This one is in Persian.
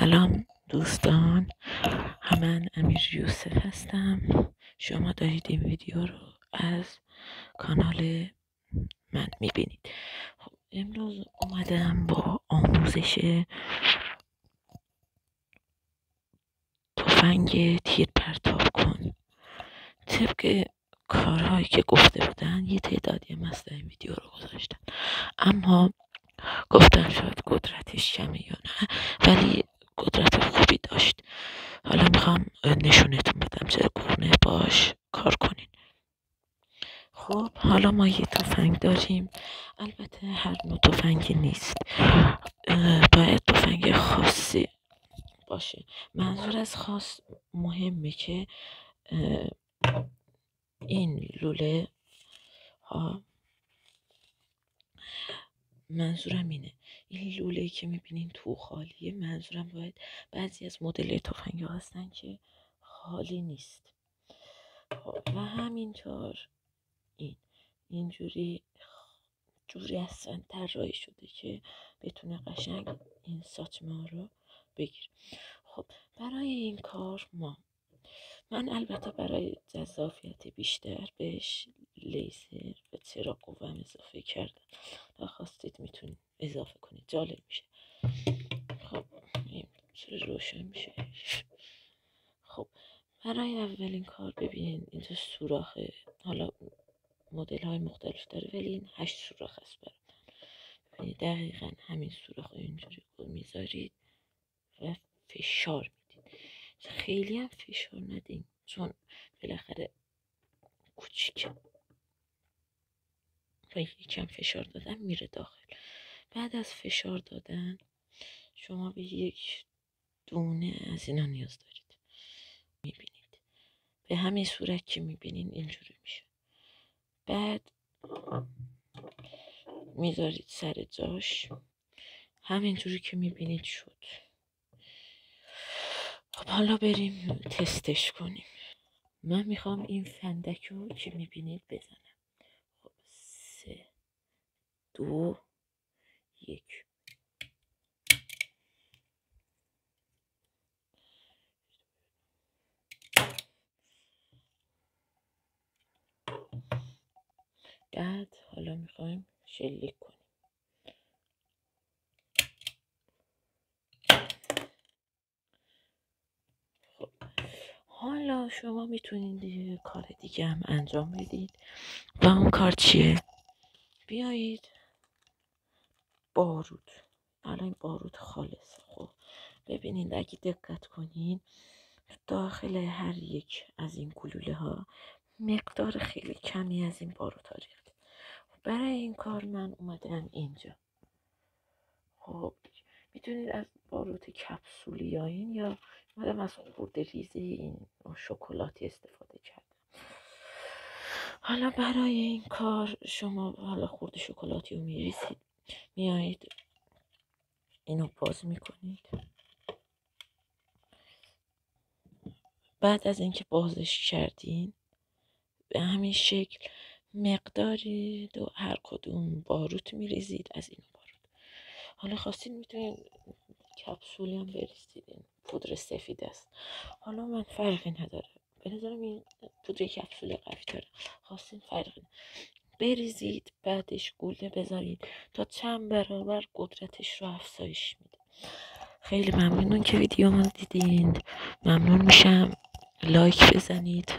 سلام دوستان، من امیر یوسف هستم. شما دارید این ویدیو رو از کانال من میبینید. خب امروز اومدم با آموزش تفنگ تیر پرتاب کن. طبق کارهایی که گفته بودن یه تعدادی هم از این ویدیو رو گذاشتن، اما گفتن شاید قدرتش کمه یا نه، ولی قدرت خوبی داشت. حالا میخوام نشونتون بدم چگونه باش کار کنین. خب حالا ما یه تفنگ داریم، البته هر نوع تفنگی نیست، باید تفنگ خاصی باشه. منظور از خاص مهمه که این لوله ها، منظورم اینه، این لوله‌ای که میبینین تو خالیه، منظورم باید بعضی از مدل تفنگ ها هستن که خالی نیست. و همینطور اینجوری اصلا طراحی شده که بتونه قشنگ این ساچمه ها رو بگیره. خب برای این کار من البته برای جذابیت بیشتر بهش لیزر و چراغ قوام اضافه کردم. تا خواستید میتونید اضافه کنید، جالب میشه. خب این چرا روشن میشه؟ خب برای اولین کار ببینید اینجا سوراخه، حالا مدل های مختلف داره ولی این 8 سوراخ هست. ببینید دقیقا همین سوراخ اینجوری میذارید و فشار میدید. خیلی هم فشار ندین چون بالاخره کوچیکه و یکم فشار دادن میره داخل. بعد از فشار دادن شما به یک دونه از اینا نیاز دارید. میبینید به همین صورت که میبینین اینجوری میشه. بعد میذارید سر جاش، همینجوری که میبینید شد. خب حالا بریم تستش کنیم. من میخوام این فندک رو که میبینید بزنم. خب 3 2 1. بعد حالا میخوایم شلیک کنیم. خب حالا شما میتونید کار دیگه هم انجام بدید و اون کار چیه؟ بیایید بارود، حالا این بارود خالصه. خب ببینید اگه دقت کنین داخل هر یک از این گلوله ها مقدار خیلی کمی از این بارود ها ریخته. برای این کار من اومدم اینجا. خب میتونید از باروت کپسولی یا این، یا اومدم از خورده ریزی این شکلاتی استفاده کردم. حالا برای این کار شما حالا خورده شکلاتی رو میریزید، میایید اینو باز میکنید. بعد از اینکه بازش کردین به همین شکل مقداری دو هر کدوم باروت میریزید از این باروت. حالا خواستین میتونید کپسولی هم بریزید، این پودر سفید است. حالا من فرقی نداره، به نظرم این پودر کپسولی قوی تره. خواستین فرقی بریزید، بعدش گوله بذارید تا چند برابر قدرتش رو افزایش میده. خیلی ممنون که ویدیو من دیدین. ممنون میشم لایک بزنید